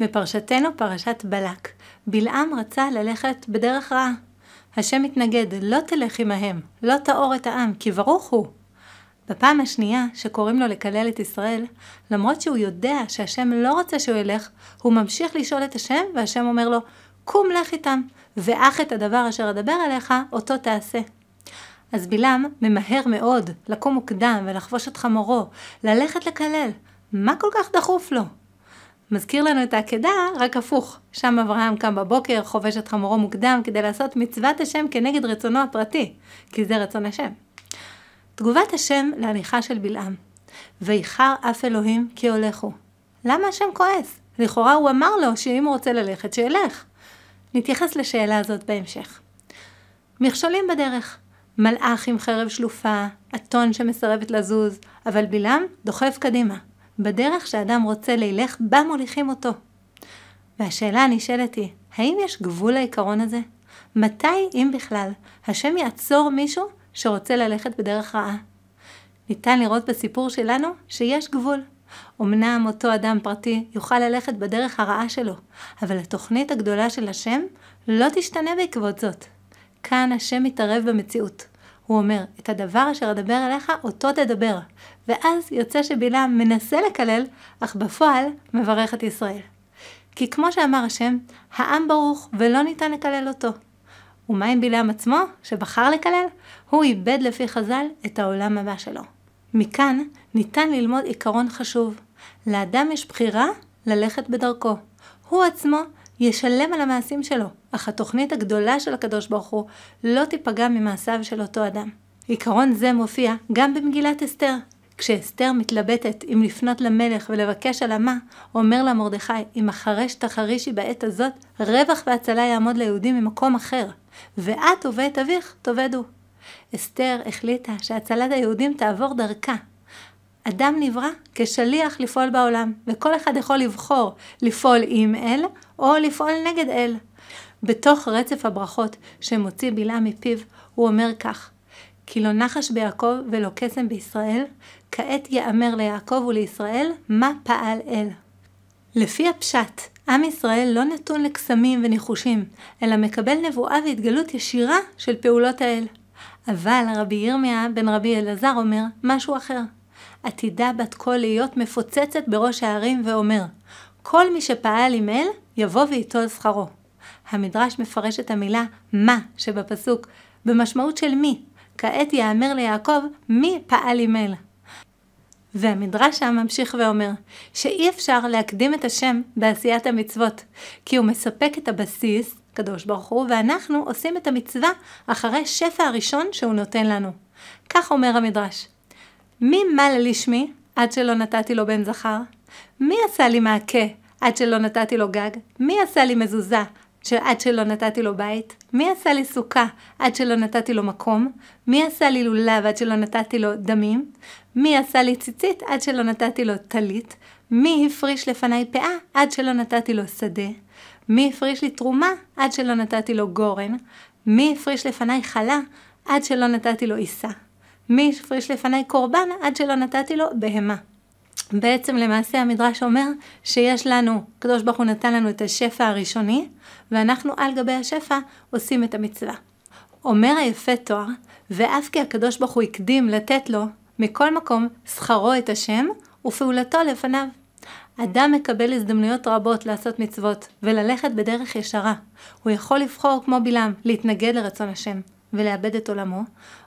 בפרשתנו, פרשת בלק, בלעם רצה ללכת בדרך רעה. השם מתנגד, לא תלך עמהם, לא תאור את העם, כי ברוך הוא. בפעם השנייה שקוראים לו לקלל את ישראל, למרות שהוא יודע שהשם לא רוצה שהוא ילך, הוא ממשיך לשאול את השם, והשם אומר לו, קום לך איתם, ואך את הדבר אשר אדבר עליך, אותו תעשה. אז בלעם ממהר מאוד לקום מוקדם ולחבוש את חמורו, ללכת לקלל. מה כל כך דחוף לו? מזכיר לנו את העקדה, רק הפוך. שם אברהם קם בבוקר, חובש את חמורו מוקדם כדי לעשות מצוות השם כנגד רצונו הפרטי, כי זה רצון השם. תגובת השם להליכה של בלעם. ויחר אף אלוהים כי הולכו. למה השם כועס? לכאורה הוא אמר לו שאם הוא רוצה ללכת, שילך. נתייחס לשאלה הזאת בהמשך. מכשולים בדרך. מלאך עם חרב שלופה, אתון שמסרבת לזוז, אבל בלעם דוחף קדימה. בדרך שאדם רוצה לילך, בה מוליכים אותו. והשאלה הנשאלת היא, האם יש גבול לעיקרון הזה? מתי, אם בכלל, השם יעצור מישהו שרוצה ללכת בדרך רעה? ניתן לראות בסיפור שלנו שיש גבול. אמנם אותו אדם פרטי יוכל ללכת בדרך הרעה שלו, אבל התוכנית הגדולה של השם לא תשתנה בעקבות זאת. כאן השם מתערב במציאות. הוא אומר, את הדבר אשר אדבר עליך, אותו תדבר. ואז יוצא שבלעם מנסה לקלל, אך בפועל מברך את ישראל. כי כמו שאמר השם, העם ברוך ולא ניתן לקלל אותו. ומה עם בלעם עצמו, שבחר לקלל? הוא איבד לפי חז"ל את העולם הבא שלו. מכאן ניתן ללמוד עיקרון חשוב. לאדם יש בחירה ללכת בדרכו. הוא עצמו ישלם על המעשים שלו, אך התוכנית הגדולה של הקדוש ברוך הוא לא תיפגע ממעשיו של אותו אדם. עיקרון זה מופיע גם במגילת אסתר. כשאסתר מתלבטת אם לפנות למלך ולבקש עלמה, אומר לה מרדכי, אם החרש תחרישי בעת הזאת, רווח והצלה יעמוד ליהודים ממקום אחר, ואת ובית אביך תאבדו. אסתר החליטה שהצלת היהודים תעבור דרכה. אדם נברא כשליח לפעול בעולם, וכל אחד יכול לבחור לפעול עם אל או לפעול נגד אל. בתוך רצף הברכות שמוציא בלעם מפיו, הוא אומר כך, כי לא נחש ביעקב ולא קסם בישראל, כעת יאמר ליעקב ולישראל מה פעל אל. לפי הפשט, עם ישראל לא נתון לקסמים וניחושים, אלא מקבל נבואה והתגלות ישירה של פעולות האל. אבל רבי ירמיה בן רבי אלעזר אומר משהו אחר. עתידה בת קול להיות מפוצצת בראש הערים ואומר, כל מי שפעל עם אל יבוא ויטול שכרו. המדרש מפרש את המילה מה שבפסוק במשמעות של מי. כעת יאמר ליעקב מי פעל עם אל. והמדרש שם ממשיך ואומר שאי אפשר להקדים את השם בעשיית המצוות, כי הוא מספק את הבסיס, קדוש ברוך הוא, ואנחנו עושים את המצווה אחרי שפע הראשון שהוא נותן לנו. כך אומר המדרש. מי מל לשמי עד שלא נתתי לו בן זכר? מי עשה לי מעקה עד שלא נתתי לו גג? מי עשה לי מזוזה עד שלא נתתי לו בית? מי עשה לי סוכה עד שלא נתתי לו מקום? מי עשה לי לולב עד שלא נתתי לו דמים? מי עשה לי ציצית עד שלא נתתי לו טלית? מי הפריש לפני פאה עד שלא נתתי לו שדה? מי הפריש לי תרומה עד שלא נתתי לו גורן? מי הפריש לפני חלה עד שלא נתתי לו עיסה? מי הפריש לפני קורבן עד שלא נתתי לו בהמה? בעצם למעשה המדרש אומר שיש לנו, קדוש ברוך הוא נתן לנו את השפע הראשוני, ואנחנו על גבי השפע עושים את המצווה. אומר היפה תואר, ואף כי הקדוש ברוך הוא הקדים לתת לו מכל מקום שכרו את השם ופעולתו לפניו. אדם מקבל הזדמנויות רבות לעשות מצוות וללכת בדרך ישרה. הוא יכול לבחור כמו בלעם להתנגד לרצון השם ולאבד את עולמו,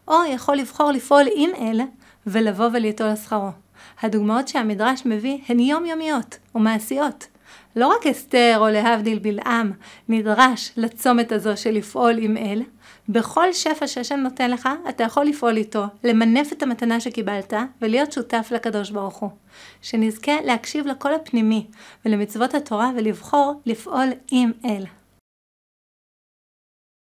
או יכול לבחור לפעול עם אל ולבוא וליטול שכרו. הדוגמאות שהמדרש מביא הן יומיומיות ומעשיות. לא רק אסתר או להבדיל בלעם נדרש לצומת הזו של לפעול עם אל, בכל שפע שהשם נותן לך אתה יכול לפעול איתו, למנף את המתנה שקיבלת ולהיות שותף לקדוש ברוך הוא. שנזכה להקשיב לקול הפנימי ולמצוות התורה ולבחור לפעול עם אל.